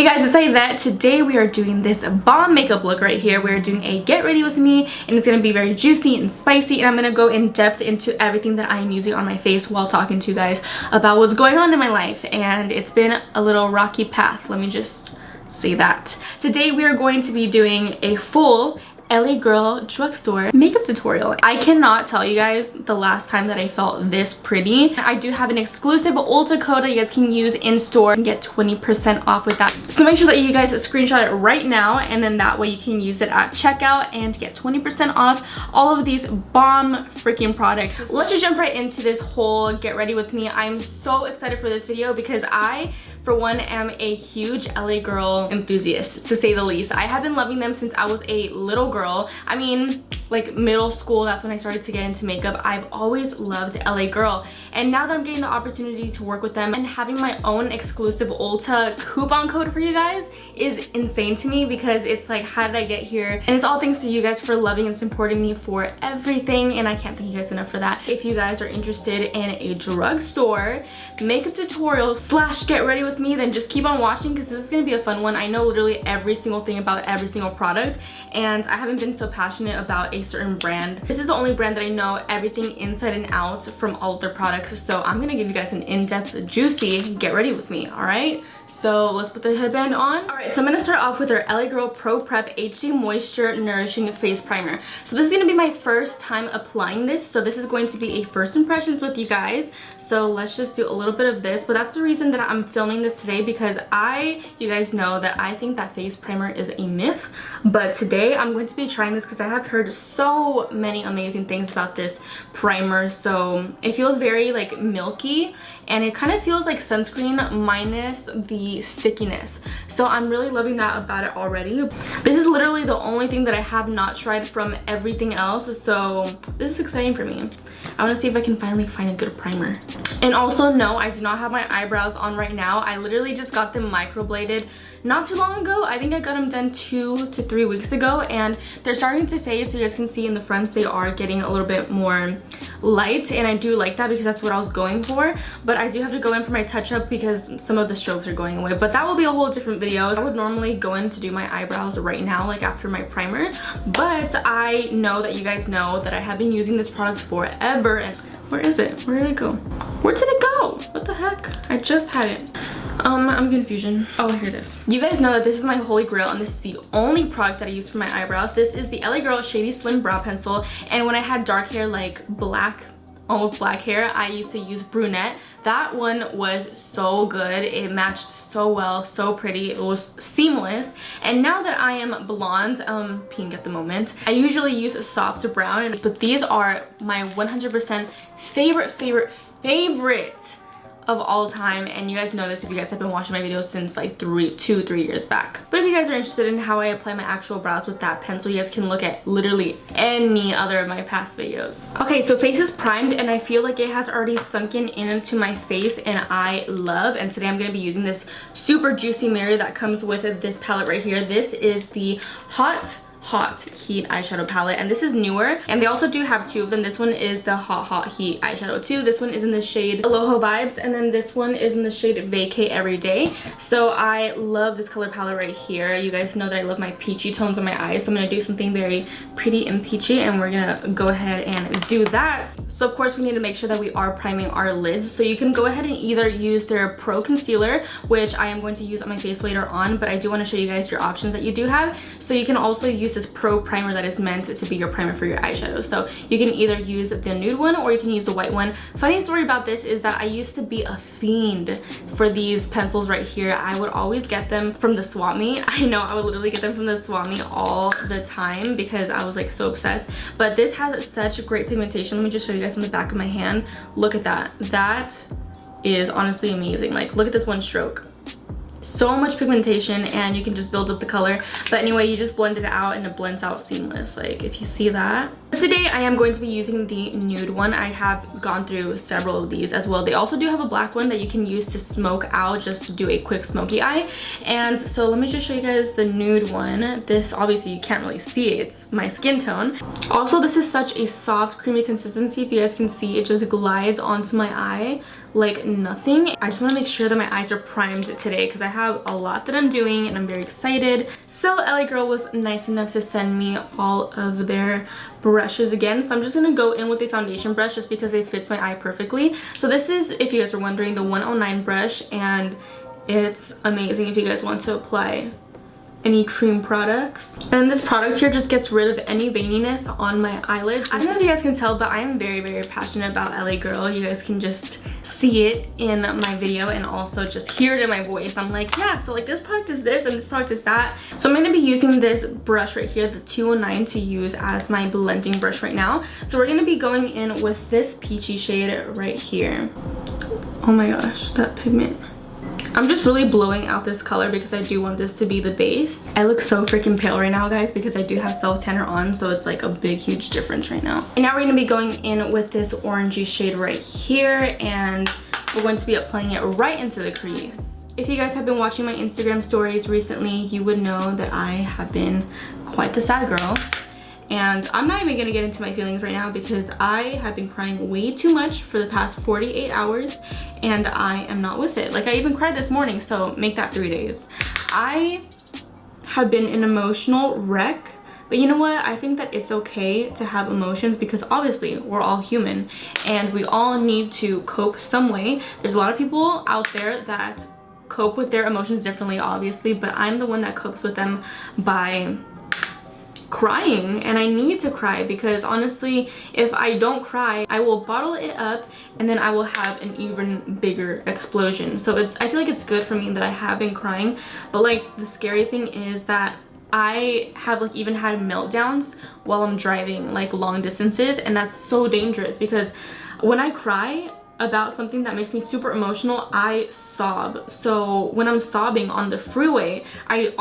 Hey guys, it's Aidette. Today we are doing this bomb makeup look right here. We're doing a get ready with me, and it's going to be very juicy and spicy, and I'm going to go in depth into everything that I am using on my face while talking to you guys about what's going on in my life. And it's been a little rocky path, let me just say that. Today we are going to be doing a full LA Girl Drugstore makeup tutorial. I cannot tell you guys the last time that I felt this pretty. I do have an exclusive Ulta code that you guys can use in store and get 20% off with that. So make sure that you guys screenshot it right now, and then that way you can use it at checkout and get 20% off all of these bomb freaking products. Let's just jump right into this whole get ready with me. I'm so excited for this video because I, for one, am a huge LA Girl enthusiast, to say the least. I have been loving them since I was a little girl. I mean, like middle school, that's when I started to get into makeup. I've always loved LA Girl, and now that I'm getting the opportunity to work with them and having my own exclusive Ulta coupon code for you guys is insane to me, because it's like, how did I get here? And it's all thanks to you guys for loving and supporting me for everything, and I can't thank you guys enough for that. If you guys are interested in a drugstore makeup tutorial slash get ready with me, then just keep on watching, because this is going to be a fun one. I know literally every single thing about every single product, and I haven't been so passionate about a certain brand. This is the only brand that I know everything inside and out from all of their products, so I'm gonna give you guys an in-depth juicy get ready with me. All right, so let's put the headband on. All right, so I'm gonna start off with our LA Girl Pro Prep HD Moisture Nourishing Face Primer. So this is gonna be my first time applying this, so this is going to be a first impressions with you guys. So let's just do a little bit of this, but that's the reason that I'm filming this today, because you guys know that I think that face primer is a myth, but today I'm going to be trying this because I have heard so many amazing things about this primer. So it feels very like milky, and it kind of feels like sunscreen minus the stickiness. So I'm really loving that about it already. This is literally the only thing that I have not tried from everything else, so this is exciting for me. I want to see if I can finally find a good primer. And also, no, I do not have my eyebrows on right now. I literally just got them microbladed not too long ago. I think I got them done 2 to 3 weeks ago, and they're starting to fade, so you guys can see in the fronts they are getting a little bit more light, and I do like that because that's what I was going for. But I do have to go in for my touch-up because some of the strokes are going away, but that will be a whole different video. I would normally go in to do my eyebrows right now, like after my primer, but I know that you guys know that I have been using this product forever. And where is it? Where did it go? Where did it go? What the heck? I just had it. I'm confusion. Oh, here it is. You guys know that this is my holy grail, and this is the only product that I use for my eyebrows. This is the LA Girl Shady Slim Brow Pencil, and when I had dark hair, like black, almost black hair, I used to use brunette. That one was so good. It matched so well, so pretty. It was seamless. And now that I am blonde, pink at the moment, I usually use a soft brown, but these are my 100% favorite of all time, and you guys know this if you guys have been watching my videos since like 3 years back. But if you guys are interested in how I apply my actual brows with that pencil, you guys can look at literally any other of my past videos. Okay, so face is primed, and I feel like it has already sunken into my face, and I love. And today I'm going to be using this super juicy mirror that comes with this palette right here. This is the Hot Heat eyeshadow palette, and this is newer, and they also do have 2 of them. This one is the Hot Heat eyeshadow 2. This one is in the shade Aloha Vibes, and then this one is in the shade Vacay Everyday. So I love this color palette right here. You guys know that I love my peachy tones on my eyes, so I'm gonna do something very pretty and peachy, and we're gonna go ahead and do that. So of course we need to make sure that we are priming our lids, so you can go ahead and either use their Pro Concealer, which I am going to use on my face later on, but I do want to show you guys your options that you do have. So you can also use this Pro Primer that is meant to be your primer for your eyeshadow. So you can either use the nude one or you can use the white one. Funny story about this is that I used to be a fiend for these pencils right here. I would always get them from the swap meet. I know, I would literally get them from the swap meet all the time because I was like so obsessed. But this has such great pigmentation. Let me just show you guys on the back of my hand. Look at that. That is honestly amazing. Like, look at this one stroke. So much pigmentation, and you can just build up the color. But anyway, you just blend it out and it blends out seamless, like if you see that. But today I am going to be using the nude one. I have gone through several of these as well. They also do have a black one that you can use to smoke out, just to do a quick smoky eye. And so let me just show you guys the nude one. This obviously you can't really see it, it's my skin tone. Also, this is such a soft creamy consistency. If you guys can see, it just glides onto my eye like nothing. I just want to make sure that my eyes are primed today because I have a lot that I'm doing and I'm very excited. So LA Girl was nice enough to send me all of their brushes again, so I'm just gonna go in with the foundation brush just because it fits my eye perfectly. So this is, if you guys are wondering, the 109 brush, and it's amazing if you guys want to apply any cream products. And this product here just gets rid of any veininess on my eyelids. I don't know if you guys can tell, but I am very, very passionate about LA Girl. You guys can just see it in my video and also just hear it in my voice. I'm like, yeah, so like this product is this and this product is that. So I'm gonna be using this brush right here, the 209, to use as my blending brush right now. So we're gonna be going in with this peachy shade right here. Oh my gosh, that pigment. I'm just really blowing out this color because I do want this to be the base. I look so freaking pale right now, guys, because I do have self tanner on, so it's like a big, huge difference right now. And now we're gonna be going in with this orangey shade right here, and we're going to be applying it right into the crease. If you guys have been watching my Instagram stories recently, you would know that I have been quite the sad girl. And I'm not even gonna get into my feelings right now because I have been crying way too much for the past 48 hours and I am not with it. Like, I even cried this morning, so make that 3 days. I have been an emotional wreck, but you know what? I think that it's okay to have emotions because obviously we're all human and we all need to cope some way. There's a lot of people out there that cope with their emotions differently, obviously, but I'm the one that copes with them by crying, and I need to cry because honestly, if I don't cry, I will bottle it up and then I will have an even bigger explosion. So I feel like it's good for me that I have been crying, but like the scary thing is that I have like even had meltdowns while I'm driving like long distances, and that's so dangerous because when I cry about something that makes me super emotional, I sob. So when I'm sobbing on the freeway, I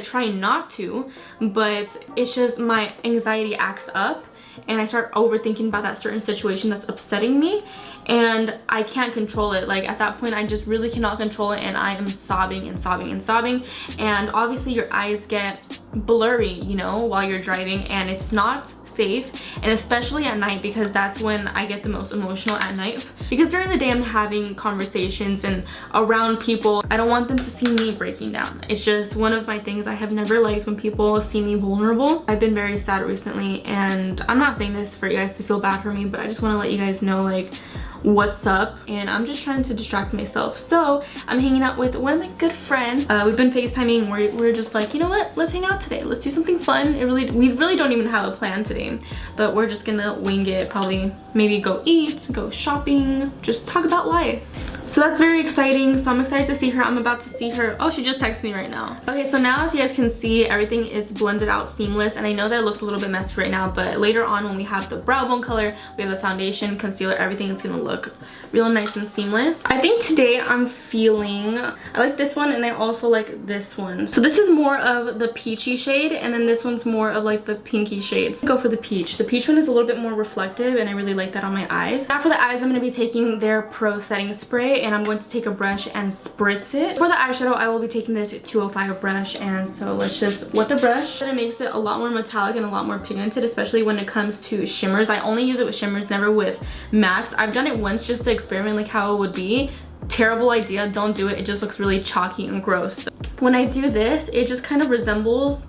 try not to, but it's just my anxiety acts up and I start overthinking about that certain situation that's upsetting me and I can't control it. Like at that point, I just really cannot control it and I am sobbing and sobbing and sobbing, and obviously your eyes get blurry, you know, while you're driving, and it's not safe, and especially at night because that's when I get the most emotional at night, because during the day I'm having conversations and around people, I don't want them to see me breaking down. It's just one of my things I have never liked when people see me vulnerable. I've been very sad recently, and I'm not saying this for you guys to feel bad for me, but I just want to let you guys know like what's up, and I'm just trying to distract myself. So I'm hanging out with one of my good friends. We've been FaceTiming. We're just like, you know what, let's hang out today, let's do something fun. We really don't even have a plan today, but we're just gonna wing it. Probably maybe go eat, go shopping, just talk about life. So that's very exciting. So I'm excited to see her. I'm about to see her. Oh, she just texted me right now. Okay, so now as you guys can see, everything is blended out seamless, and I know that it looks a little bit messy right now, but later on when we have the brow bone color, we have the foundation, concealer, everything is gonna look real nice and seamless. I think today I'm feeling, I like this one and I also like this one. So this is more of the peachy shade, and then this one's more of like the pinky shades. Go for the peach. The peach one is a little bit more reflective and I really like that on my eyes. Now for the eyes, I'm gonna be taking their Pro Setting Spray, and I'm going to take a brush and spritz it. For the eyeshadow, I will be taking this 205 brush, and so let's just wet the brush. And it makes it a lot more metallic and a lot more pigmented, especially when it comes to shimmers. I only use it with shimmers, never with mattes. I've done it once just to experiment like how it would be. Terrible idea, don't do it. It just looks really chalky and gross. When I do this, it just kind of resembles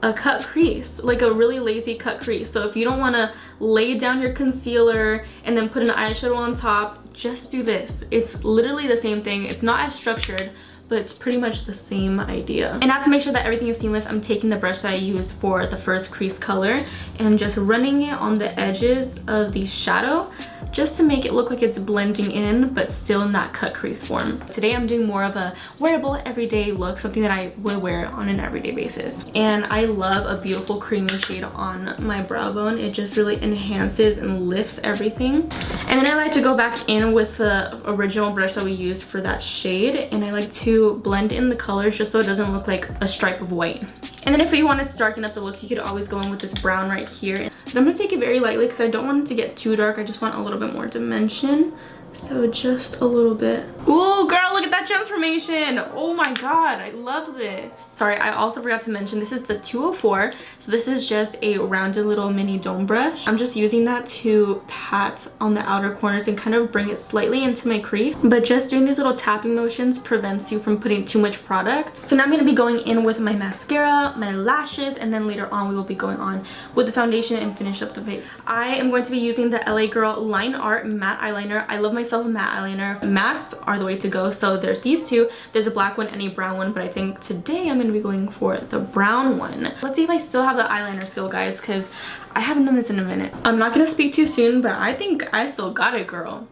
a cut crease, like a really lazy cut crease. So if you don't want to lay down your concealer and then put an eyeshadow on top, just do this. It's literally the same thing. It's not as structured, but it's pretty much the same idea. And now to make sure that everything is seamless, I'm taking the brush that I used for the first crease color and just running it on the edges of the shadow just to make it look like it's blending in but still in that cut crease form. Today I'm doing more of a wearable everyday look, something that I would wear on an everyday basis. And I love a beautiful creamy shade on my brow bone. It just really enhances and lifts everything. And then I like to go back in with the original brush that we used for that shade, and I like to blend in the colors just so it doesn't look like a stripe of white. And then if you wanted to darken up the look, you could always go in with this brown right here. But I'm gonna take it very lightly because I don't want it to get too dark. I just want a little bit more dimension. So just a little bit. Ooh, girl, look at that transformation. Oh my god, I love this. Sorry, I also forgot to mention this is the 204. So this is just a rounded little mini dome brush. I'm just using that to pat on the outer corners and kind of bring it slightly into my crease. But just doing these little tapping motions prevents you from putting too much product. So now I'm going to be going in with my mascara, my lashes, and then later on we will be going on with the foundation and finish up the face. I am going to be using the LA Girl Line Art matte eyeliner. I love myself a matte eyeliner. Mattes are the way to go. So there's these two. There's a black one and a brown one, but I think today I'm going to be going for the brown one. Let's see if I still have the eyeliner skill, guys, because I haven't done this in a minute. I'm not going to speak too soon, but I think I still got it, girl.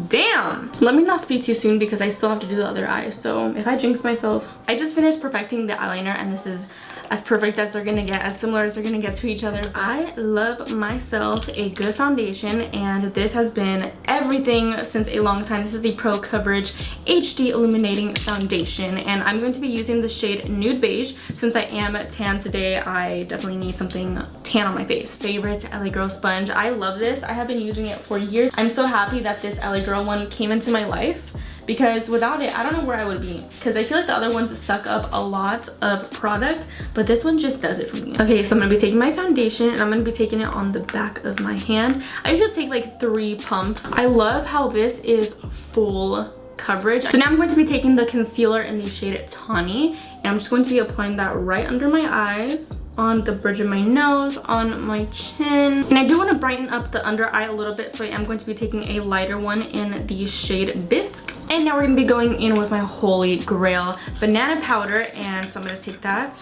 Damn. Let me not speak too soon because I still have to do the other eye. So if I jinx myself, I just finished perfecting the eyeliner and this is as perfect as they're gonna get, as similar as they're gonna get to each other. I love myself a good foundation, and this has been everything since a long time. This is the Pro Coverage HD Illuminating Foundation, and I'm going to be using the shade Nude Beige. Since I am tan today, I definitely need something tan on my face. Favorite LA Girl sponge. I love this. I have been using it for years. I'm so happy that this LA Girl one came into my life, because without it, I don't know where I would be, because I feel like the other ones suck up a lot of product, but this one just does it for me. Okay, so I'm gonna be taking my foundation and I'm gonna be taking it on the back of my hand. I usually take like 3 pumps. I love how this is full coverage. So now I'm going to be taking the concealer in the shade Tawny, and I'm just going to be applying that right under my eyes, on the bridge of my nose, on my chin. And I do want to brighten up the under eye a little bit, so I am going to be taking a lighter one in the shade Bisque. And now we're going to be going in with my holy grail, banana powder, and so I'm going to take that,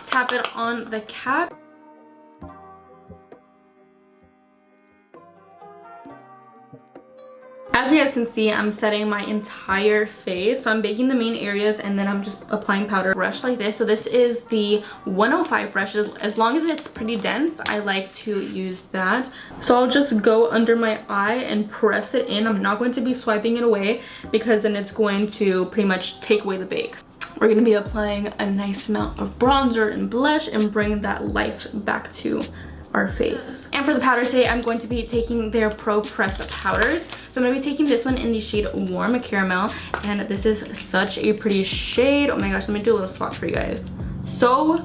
tap it on the cap. As you guys can see, I'm setting my entire face. So I'm baking the main areas and then I'm just applying powder. Brush like this. So this is the 105 brush. As long as it's pretty dense, I like to use that. So I'll just go under my eye and press it in. I'm not going to be swiping it away because then it's going to pretty much take away the bake. We're going to be applying a nice amount of bronzer and blush and bring that life back to our face. And for the powder today, I'm going to be taking their Pro Pressed powders. So I'm going to be taking this one in the shade Warm Caramel, and this is such a pretty shade. Oh my gosh, let me do a little swatch for you guys. So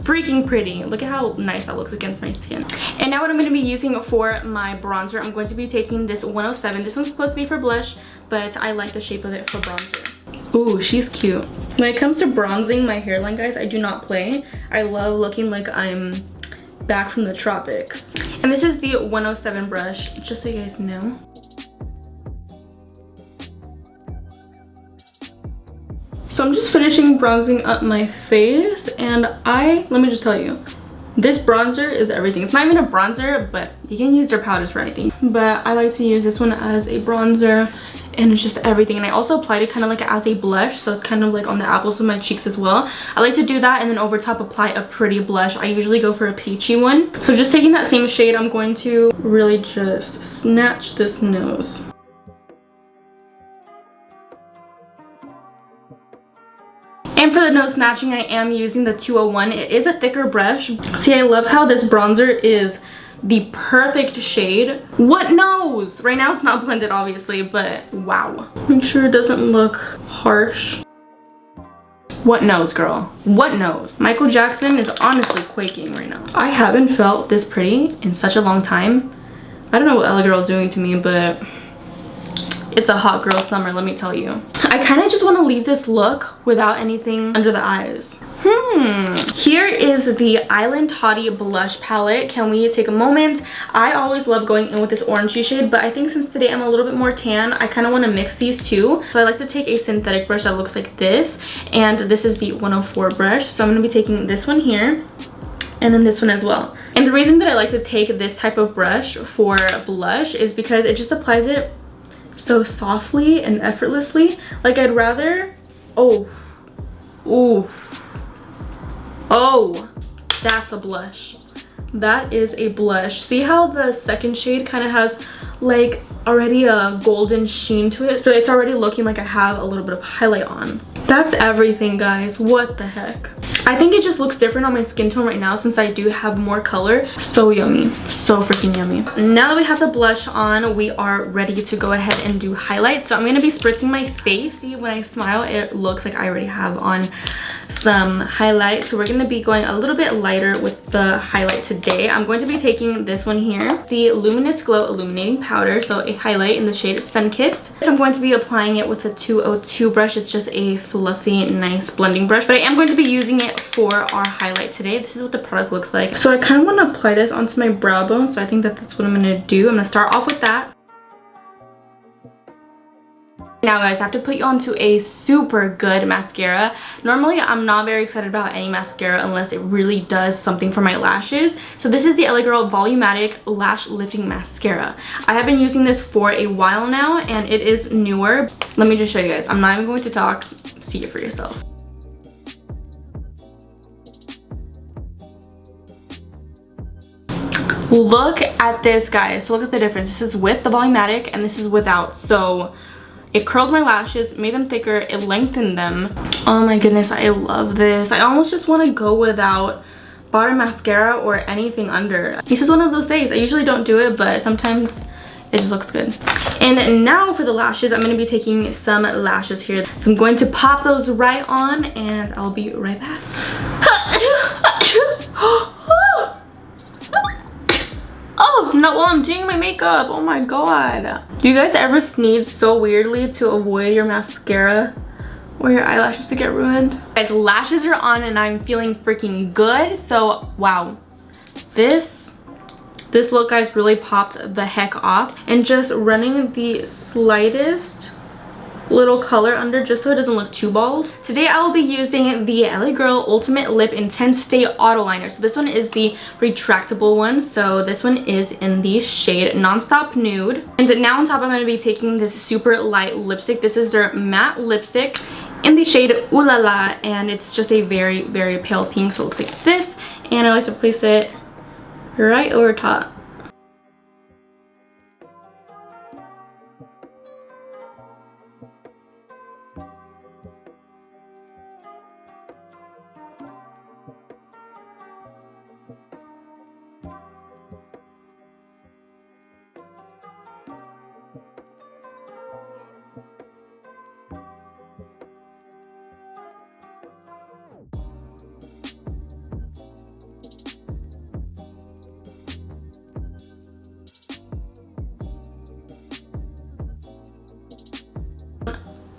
freaking pretty. Look at how nice that looks against my skin. And now what I'm going to be using for my bronzer, I'm going to be taking this 107. This one's supposed to be for blush, but I like the shape of it for bronzer. Ooh, she's cute. When it comes to bronzing my hairline, guys, I do not play. I love looking like I'm back from the tropics. And this is the 107 brush, just so you guys know. So I'm just finishing bronzing up my face, and let me just tell you, this bronzer is everything. It's not even a bronzer, but you can use their powders for anything. But I like to use this one as a bronzer, and it's just everything. And I also applied it kind of like as a blush, so it's kind of like on the apples of my cheeks as well. I like to do that and then over top apply a pretty blush. I usually go for a peachy one. So just taking that same shade, I'm going to really just snatch this nose. And for the nose snatching, I am using the 201. It is a thicker brush. See, I love how this bronzer is the perfect shade. What nose? Right now it's not blended, obviously, but wow. Make sure it doesn't look harsh. What nose, girl? What nose? Michael Jackson is honestly quaking right now. I haven't felt this pretty in such a long time. I don't know what LA Girl is doing to me, but it's a hot girl summer, let me tell you. I kind of just want to leave this look without anything under the eyes. Here is the Island Hottie blush palette. Can we take a moment? I always love going in with this orangey shade, but I think since today I'm a little bit more tan, I kind of want to mix these two. So I like to take a synthetic brush that looks like this, and this is the 104 brush. So I'm going to be taking this one here, and then this one as well. And the reason that I like to take this type of brush for blush is because it just applies it so softly and effortlessly. Like I'd rather, oh, that's a blush. That is a blush. See how the second shade kind of has like already a golden sheen to it? So it's already looking like I have a little bit of highlight on. That's everything, guys. What the heck? I think it just looks different on my skin tone right now since I do have more color. So yummy. So freaking yummy. Now that we have the blush on, we are ready to go ahead and do highlights. So I'm going to be spritzing my face. See, when I smile, it looks like I already have on some highlight. So we're going to be going a little bit lighter with the highlight today. I'm going to be taking this one here, the Luminous Glow Illuminating Powder, so a highlight in the shade Sunkissed. I'm going to be applying it with a 202 brush. It's just a fluffy, nice blending brush, but I am going to be using it for our highlight today. This is what the product looks like. So I kind of want to apply this onto my brow bone, so I think that that's what I'm going to do. I'm going to start off with that. Now guys, I have to put you onto a super good mascara. Normally I'm not very excited about any mascara unless it really does something for my lashes. So this is the LA Girl Volumatic Lash Lifting Mascara. I have been using this for a while now and it is newer. Let me just show you guys. I'm not even going to talk. See it for yourself. Look at this, guys. So look at the difference. This is with the Volumatic and this is without. So it curled my lashes, made them thicker, it lengthened them. Oh my goodness, I love this. I almost just want to go without bottom mascara or anything under. It's just one of those days. I usually don't do it, but sometimes it just looks good. And now for the lashes, I'm going to be taking some lashes here. So I'm going to pop those right on and I'll be right back. Oh, not while I'm doing my makeup. Oh my god. Do you guys ever sneeze so weirdly to avoid your mascara or your eyelashes to get ruined? Guys, lashes are on and I'm feeling freaking good. So, wow. This look, guys, really popped the heck off. And just running the slightest little color under just so it doesn't look too bald. Today I will be using the LA Girl Ultimate Lip Intense Stay Auto Liner. So this one is the retractable one. So this one is in the shade Nonstop Nude. And now on top I'm going to be taking this super light lipstick. This is their matte lipstick in the shade Ooh La La, and it's just a very, very pale pink. So it looks like this, and I like to place it right over top.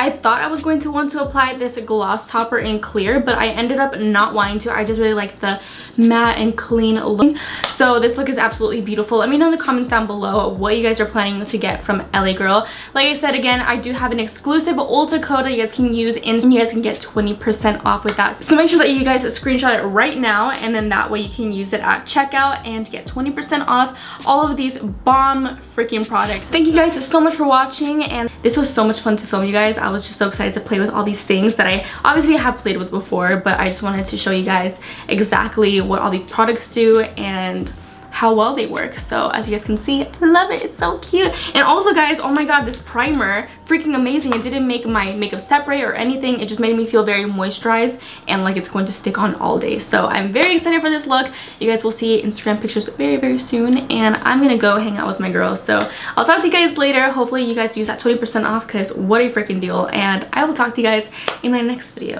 I thought I was going to want to apply this gloss topper in clear, but I ended up not wanting to. I just really like the matte and clean look. So this look is absolutely beautiful. Let me know in the comments down below what you guys are planning to get from LA Girl. Like I said, again, I do have an exclusive Ulta code that you guys can use and you guys can get 20% off with that. So make sure that you guys screenshot it right now, and then that way you can use it at checkout and get 20% off all of these bomb freaking products. Thank you guys so much for watching, and this was so much fun to film, you guys. I was just so excited to play with all these things that I obviously have played with before, but I just wanted to show you guys exactly what all these products do and how well they work. So as you guys can see, I love it. It's so cute. And also, guys, oh my god, this primer, freaking amazing. It didn't make my makeup separate or anything. It just made me feel very moisturized and like it's going to stick on all day. So I'm very excited for this look. You guys will see Instagram pictures very, very soon, and I'm gonna go hang out with my girls. So I'll talk to you guys later. Hopefully you guys use that 20% off, because what a freaking deal. And I will talk to you guys in my next video.